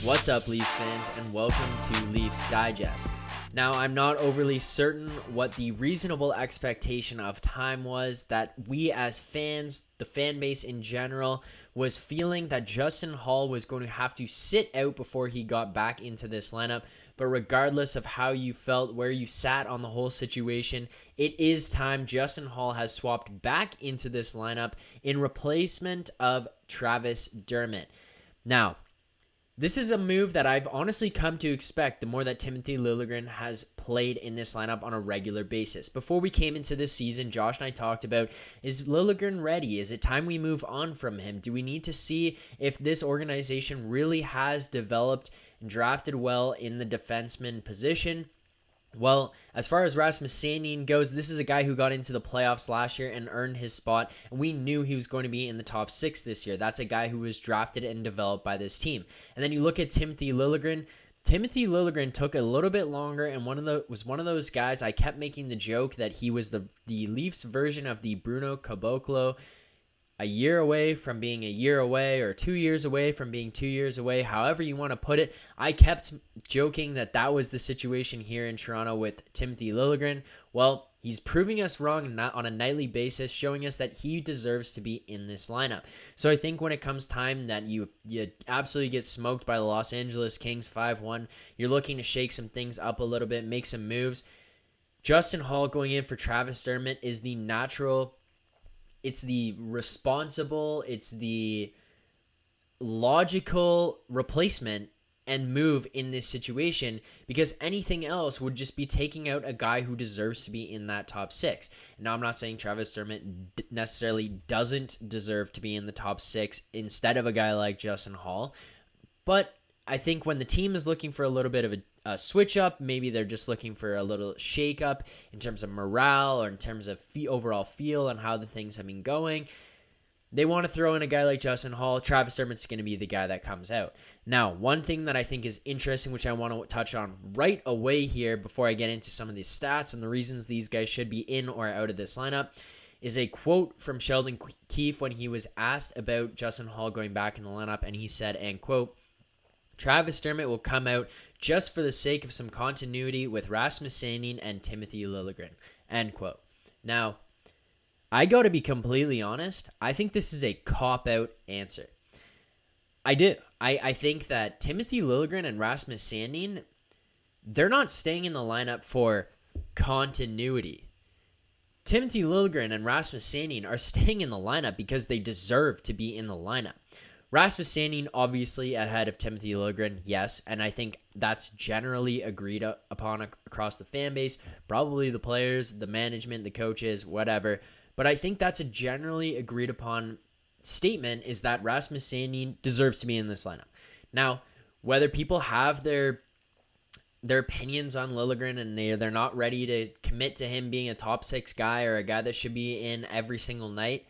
What's up, Leafs fans, and welcome to Leafs Digest. Now, I'm not overly certain what the reasonable expectation of time was that we as fans, the fan base in general, was feeling that Justin Holl was going to have to sit out before he got back into this lineup. But regardless of how you felt, where you sat on the whole situation, it is time. Justin Holl has swapped back into this lineup in replacement of Travis Dermott. Now, this is a move that I've honestly come to expect the more that Timothy Liljegren has played in this lineup on a regular basis. Before we came into this season, Josh and I talked about, is Liljegren ready? Is it time we move on from him? Do we need to see if this organization really has developed and drafted well in the defenseman position? Well, as far as Rasmus Sandin goes, this is a guy who got into the playoffs last year and earned his spot, and we knew he was going to be in the top 6 this year. That's a guy who was drafted and developed by this team. And then you look at Timothy Liljegren. Timothy Liljegren took a little bit longer and was one of those guys. I kept making the joke that he was the Leafs version of the Bruno Caboclo, a year away from being a year away, or 2 years away from being 2 years away, however you want to put it. I kept joking that was the situation here in Toronto with Timothy Liljegren. Well, he's proving us wrong on a nightly basis, showing us that he deserves to be in this lineup. So I think when it comes time that you absolutely get smoked by the Los Angeles Kings 5-1, you're looking to shake some things up a little bit, make some moves. Justin Holl going in for Travis Dermott is the natural. It's the responsible, it's the logical replacement and move in this situation, because anything else would just be taking out a guy who deserves to be in that top 6. Now, I'm not saying Travis Dermott necessarily doesn't deserve to be in the top 6 instead of a guy like Justin Holl, but I think when the team is looking for a little bit of a switch up, maybe they're just looking for a little shake up in terms of morale or in terms of overall feel on how the things have been going, they want to throw in a guy like Justin Holl. Travis Dermott's going to be the guy that comes out. Now, one thing that I think is interesting, which I want to touch on right away here before I get into some of these stats and the reasons these guys should be in or out of this lineup, is a quote from Sheldon Keefe when he was asked about Justin Holl going back in the lineup, and he said, and quote, "Travis Dermott will come out just for the sake of some continuity with Rasmus Sandin and Timothy Liljegren." End quote. Now, I got to be completely honest. I think this is a cop-out answer. I do. I think that Timothy Liljegren and Rasmus Sandin, they're not staying in the lineup for continuity. Timothy Liljegren and Rasmus Sandin are staying in the lineup because they deserve to be in the lineup. Rasmus Sandin, obviously ahead of Timothy Liljegren, yes, and I think that's generally agreed upon across the fan base, probably the players, the management, the coaches, whatever, but I think that's a generally agreed upon statement, is that Rasmus Sandin deserves to be in this lineup. Now, whether people have their opinions on Liljegren and they're not ready to commit to him being a top 6 guy or a guy that should be in every single night,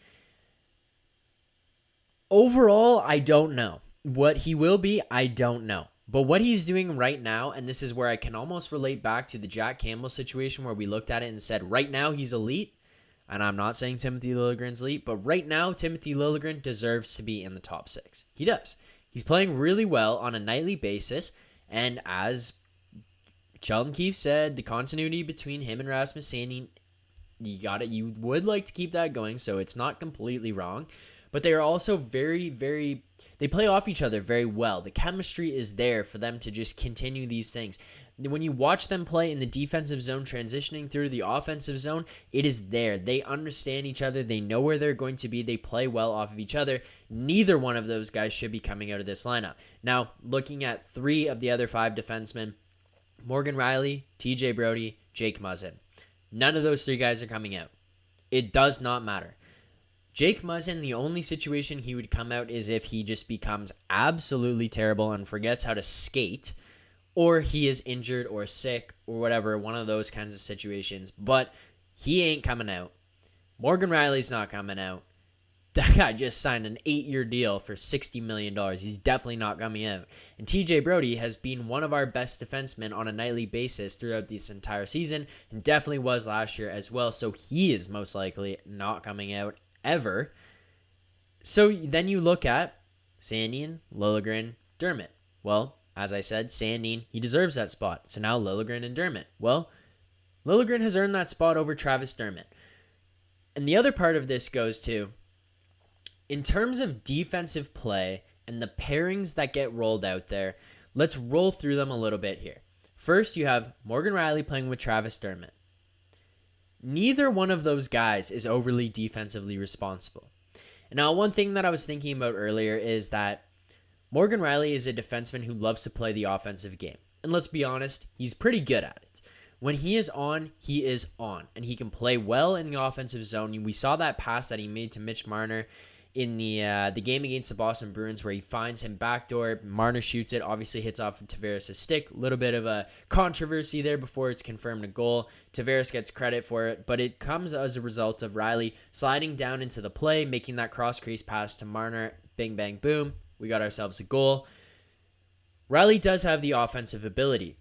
overall, I don't know. What he will be, I don't know. But what he's doing right now, and this is where I can almost relate back to the Jack Campbell situation where we looked at it and said, right now he's elite, and I'm not saying Timothy Liljegren's elite, but right now Timothy Liljegren deserves to be in the top 6. He does. He's playing really well on a nightly basis, and as Sheldon Keefe said, the continuity between him and Rasmus Sandin, you would like to keep that going, so it's not completely wrong. But they are also they play off each other very well. The chemistry is there for them to just continue these things. When you watch them play in the defensive zone transitioning through the offensive zone, it is there. They understand each other. They know where they're going to be. They play well off of each other. Neither one of those guys should be coming out of this lineup. Now, looking at 3 of the other 5 defensemen, Morgan Rielly, TJ Brodie, Jake Muzzin. None of those 3 guys are coming out. It does not matter. Jake Muzzin, the only situation he would come out is if he just becomes absolutely terrible and forgets how to skate, or he is injured or sick or whatever, one of those kinds of situations. But he ain't coming out. Morgan Rielly's not coming out. That guy just signed an 8-year deal for $60 million. He's definitely not coming out. And TJ Brodie has been one of our best defensemen on a nightly basis throughout this entire season, and definitely was last year as well. So he is most likely not coming out ever. So then you look at Sandin, Liljegren, Dermott. Well, As I said, Sandin, he deserves that spot. So now Liljegren and Dermott. Well, Liljegren has earned that spot over Travis Dermott. And the other part of this goes to, in terms of defensive play and the pairings that get rolled out there, let's roll through them a little bit here. First, you have Morgan Rielly playing with Travis Dermott. Neither one of those guys is overly defensively responsible. And now, one thing that I was thinking about earlier is that Morgan Rielly is a defenseman who loves to play the offensive game. And let's be honest, he's pretty good at it. When he is on, and he can play well in the offensive zone. We saw that pass that he made to Mitch Marner in the game against the Boston Bruins, where he finds him backdoor. Marner shoots it, obviously hits off of Tavares' stick. A little bit of a controversy there before it's confirmed a goal. Tavares gets credit for it, but it comes as a result of Rielly sliding down into the play, making that cross-crease pass to Marner. Bing, bang, boom. We got ourselves a goal. Rielly does have the offensive ability.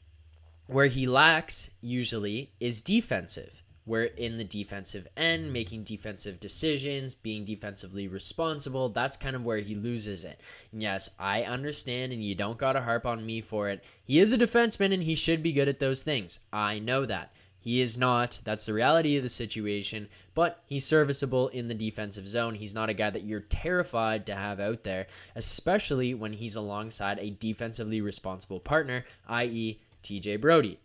Where he lacks, usually, is defensive. Where in the defensive end, making defensive decisions, being defensively responsible, that's kind of where he loses it. And yes, I understand, and you don't gotta harp on me for it. He is a defenseman, and he should be good at those things. I know that. He is not. That's the reality of the situation, but he's serviceable in the defensive zone. He's not a guy that you're terrified to have out there, especially when he's alongside a defensively responsible partner, i.e., TJ Brodie.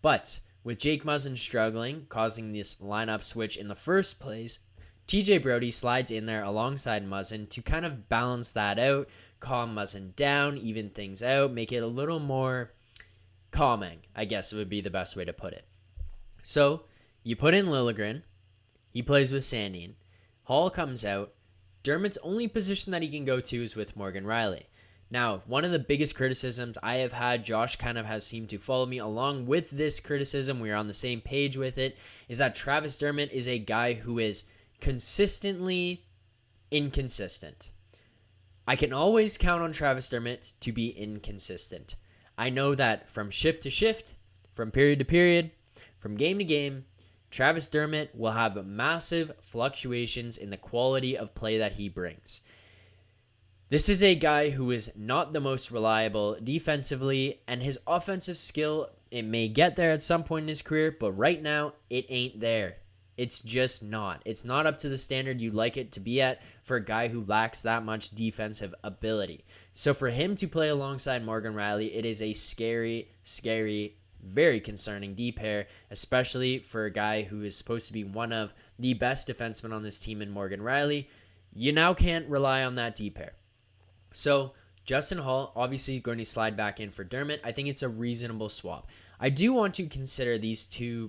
But with Jake Muzzin struggling, causing this lineup switch in the first place, TJ Brodie slides in there alongside Muzzin to kind of balance that out, calm Muzzin down, even things out, make it a little more calming, I guess would be the best way to put it. So you put in Liljegren, he plays with Sandin, Holl comes out, Dermott's only position that he can go to is with Morgan Rielly. Now, one of the biggest criticisms I have had, Josh kind of has seemed to follow me along with this criticism, we're on the same page with it, is that Travis Dermott is a guy who is consistently inconsistent. I can always count on Travis Dermott to be inconsistent. I know that from shift to shift, from period to period, from game to game, Travis Dermott will have massive fluctuations in the quality of play that he brings. This is a guy who is not the most reliable defensively, and his offensive skill, it may get there at some point in his career, but right now, it ain't there. It's just not. It's not up to the standard you'd like it to be at for a guy who lacks that much defensive ability. So for him to play alongside Morgan Rielly, it is a scary, very concerning D pair, especially for a guy who is supposed to be one of the best defensemen on this team in Morgan Rielly. You now can't rely on that D pair. So Justin Holl obviously going to slide back in for Dermott. I think it's a reasonable swap. I do want to consider these two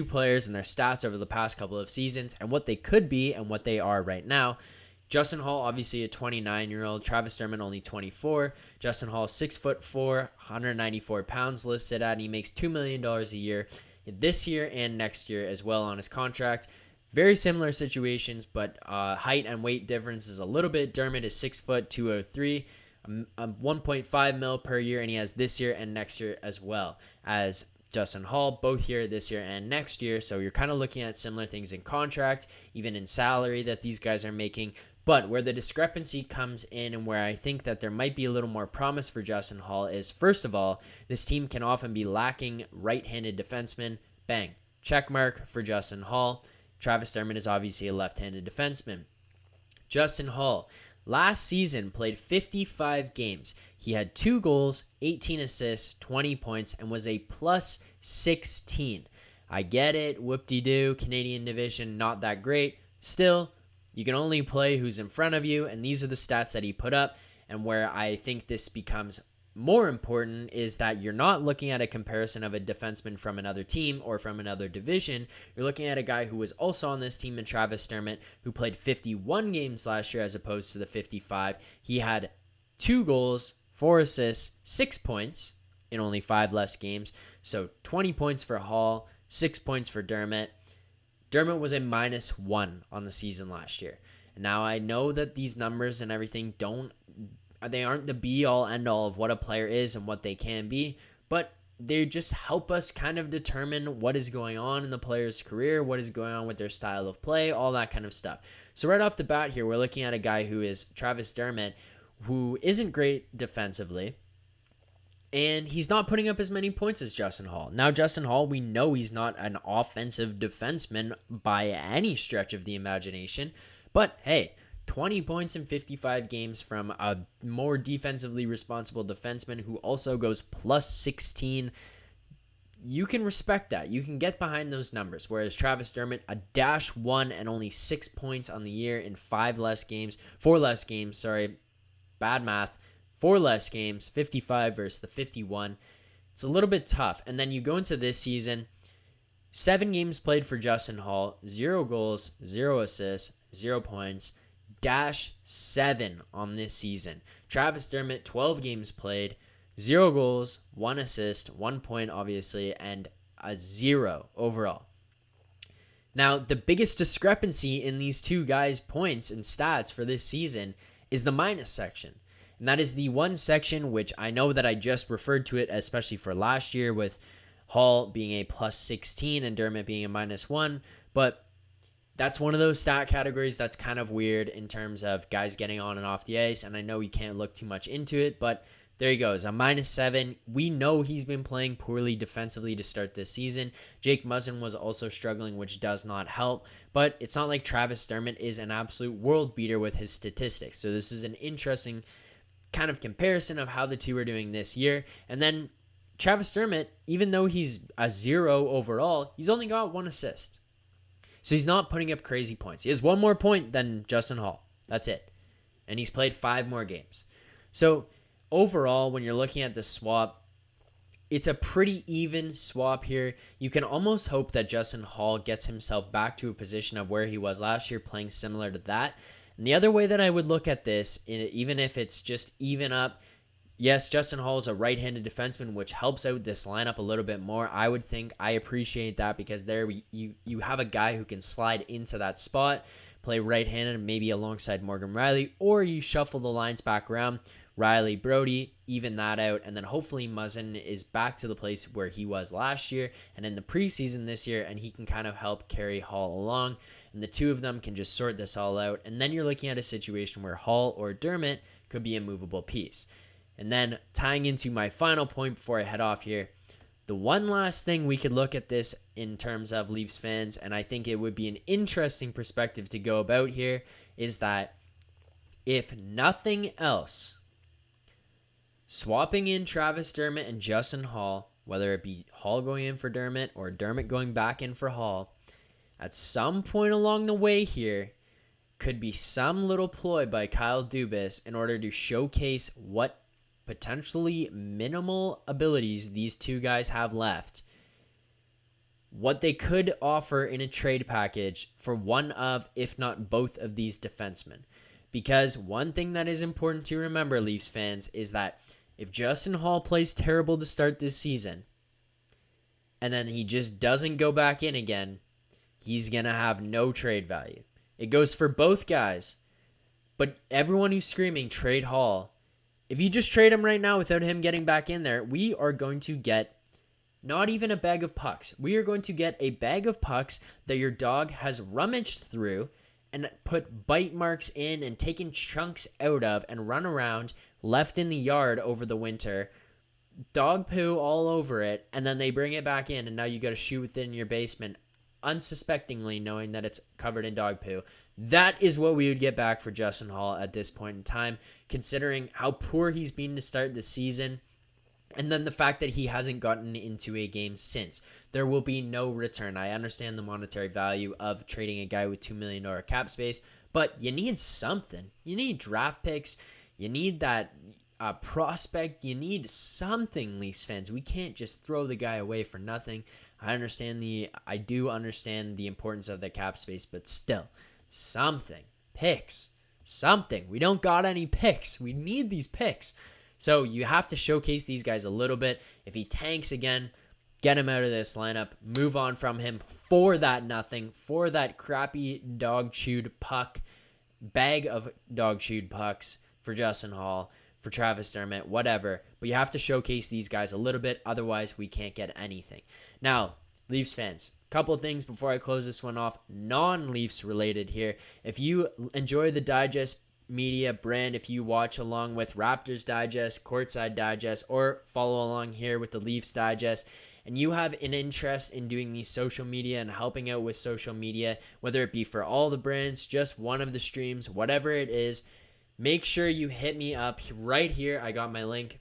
players and their stats over the past couple of seasons and what they could be and what they are right now. Justin Holl, obviously a 29-year-old. Travis Dermott, only 24. Justin Holl, 6'4", 194 pounds listed at, and he makes $2 million a year this year and next year as well on his contract. Very similar situations, but height and weight difference is a little bit. Dermott is 6 foot 203, 1.5 mil per year, and he has this year and next year as well as Justin Holl, both here this year and next year. So you're kind of looking at similar things in contract, even in salary that these guys are making. But where the discrepancy comes in and where I think that there might be a little more promise for Justin Holl is, first of all, this team can often be lacking right-handed defensemen. Bang. Check mark for Justin Holl. Travis Dermott is obviously a left-handed defenseman. Justin Holl, last season, played 55 games. He had 2 goals, 18 assists, 20 points, and was a plus 16. I get it, whoop-de-doo, Canadian division, not that great. Still, you can only play who's in front of you, and these are the stats that he put up. And where I think this becomes more important is that you're not looking at a comparison of a defenseman from another team or from another division. You're looking at a guy who was also on this team in Travis Dermott, who played 51 games last year as opposed to the 55. He had 2 goals, 4 assists, 6 points in only 5 less games. So 20 points for Holl, 6 points for Dermott. Dermott was a -1 on the season last year. Now I know that these numbers and everything they aren't the be-all, end-all of what a player is and what they can be, but they just help us kind of determine what is going on in the player's career, what is going on with their style of play, all that kind of stuff. So right off the bat here, we're looking at a guy who is Travis Dermott, who isn't great defensively. And he's not putting up as many points as Justin Holl. Now, Justin Holl, we know he's not an offensive defenseman by any stretch of the imagination. But hey, 20 points in 55 games from a more defensively responsible defenseman who also goes plus 16. You can respect that. You can get behind those numbers. Whereas Travis Dermott, a -1 and only 6 points on the year in 4 less games, bad math. 4 less games, 55 versus the 51. It's a little bit tough. And then you go into this season, 7 games played for Justin Holl, 0 goals, 0 assists, 0 points, -7 on this season. Travis Dermott, 12 games played, 0 goals, 1 assist, 1 point obviously, and a 0 overall. Now, the biggest discrepancy in these two guys' points and stats for this season is the minus section. And that is the one section which I know that I just referred to it, especially for last year with Holl being a plus 16 and Dermott being a -1. But that's one of those stat categories that's kind of weird in terms of guys getting on and off the ice. And I know you can't look too much into it, but there he goes, a -7. We know he's been playing poorly defensively to start this season. Jake Muzzin was also struggling, which does not help. But it's not like Travis Dermott is an absolute world beater with his statistics. So this is an interesting kind of comparison of how the two are doing this year. And then Travis Dermott, even though he's a 0 overall, he's only got 1 assist. So he's not putting up crazy points. He has 1 more point than Justin Holl. That's it. And he's played 5 more games. So overall, when you're looking at the swap, it's a pretty even swap here. You can almost hope that Justin Holl gets himself back to a position of where he was last year, playing similar to that. And the other way that I would look at this, even if it's just even up, yes, Justin Holl is a right-handed defenseman, which helps out this lineup a little bit more. I would think I appreciate that because there you have a guy who can slide into that spot, play right-handed, maybe alongside Morgan Rielly, or you shuffle the lines back around. Rielly, Brody, even that out, and then hopefully Muzzin is back to the place where he was last year and in the preseason this year, and he can kind of help carry Holl along, and the two of them can just sort this all out, and then you're looking at a situation where Holl or Dermott could be a movable piece. And then tying into my final point before I head off here, the one last thing we could look at this in terms of Leafs fans, and I think it would be an interesting perspective to go about here, is that if nothing else, swapping in Travis Dermott and Justin Holl, whether it be Holl going in for Dermott or Dermott going back in for Holl, at some point along the way here could be some little ploy by Kyle Dubas in order to showcase what potentially minimal abilities these two guys have left, what they could offer in a trade package for one of, if not both of these defensemen. Because one thing that is important to remember, Leafs fans, is that if Justin Holl plays terrible to start this season, and then he just doesn't go back in again, he's going to have no trade value. It goes for both guys, but everyone who's screaming, trade Holl, if you just trade him right now without him getting back in there, we are going to get not even a bag of pucks. We are going to get a bag of pucks that your dog has rummaged through and put bite marks in and taken chunks out of and run around, left in the yard over the winter, dog poo all over it, and then they bring it back in, and now you got to shoot within your basement unsuspectingly knowing that it's covered in dog poo. That is what we would get back for Justin Holl at this point in time, considering how poor he's been to start the season. And then the fact that he hasn't gotten into a game since. There will be no return. I understand the monetary value of trading a guy with $2 million cap space, but you need something. You need draft picks. You need that prospect. You need something, Leafs fans. We can't just throw the guy away for nothing. I do understand the importance of the cap space, but still, something. Picks. Something. We don't got any picks. We need these picks. So you have to showcase these guys a little bit. If he tanks again, get him out of this lineup. Move on from him for that nothing, for that crappy dog-chewed puck, bag of dog-chewed pucks for Justin Holl, for Travis Dermott, whatever. But you have to showcase these guys a little bit. Otherwise, we can't get anything. Now, Leafs fans, a couple of things before I close this one off. Non-Leafs related here. If you enjoy the digest, media brand if you watch along with Raptors Digest, Courtside Digest, or follow along here with the Leafs Digest, and you have an interest in doing these social media and helping out with social media, whether it be for all the brands, just one of the streams, whatever it is, make sure you hit me up right here. I got my link,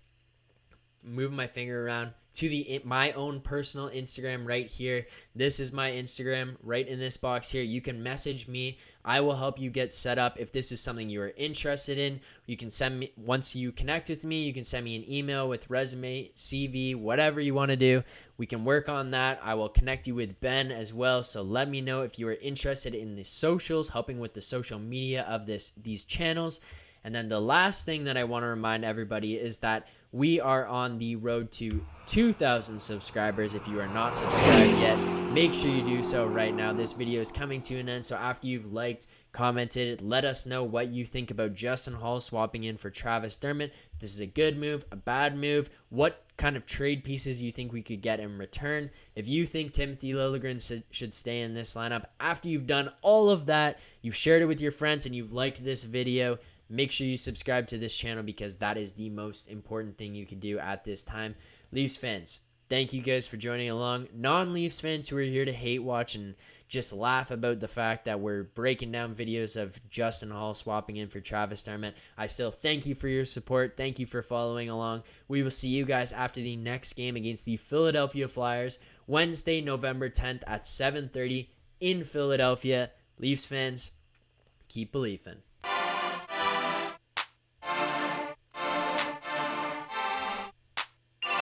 moving my finger around to my own personal Instagram right here. This is my Instagram right in this box here. You can message me. I will help you get set up. If this is something you are interested in, you can send me, once you connect with me, you can send me an email with resume, CV, whatever you want to do. We can work on that. I will connect you with Ben as well. So let me know if you are interested in the socials, helping with the social media of these channels. And then the last thing that I want to remind everybody is that we are on the road to 2,000 subscribers. If you are not subscribed yet, make sure you do so right now. This video is coming to an end, so after you've liked, commented, let us know what you think about Justin Holl swapping in for Travis Dermott. If this is a good move, a bad move, what kind of trade pieces you think we could get in return. If you think Timothy Liljegren should stay in this lineup, after you've done all of that, you've shared it with your friends, and you've liked this video, make sure you subscribe to this channel because that is the most important thing you can do at this time. Leafs fans, thank you guys for joining along. Non-Leafs fans who are here to hate watch and just laugh about the fact that we're breaking down videos of Justin Holl swapping in for Travis Dermott, I still thank you for your support. Thank you for following along. We will see you guys after the next game against the Philadelphia Flyers, Wednesday, November 10th at 7:30 in Philadelphia. Leafs fans, keep believing.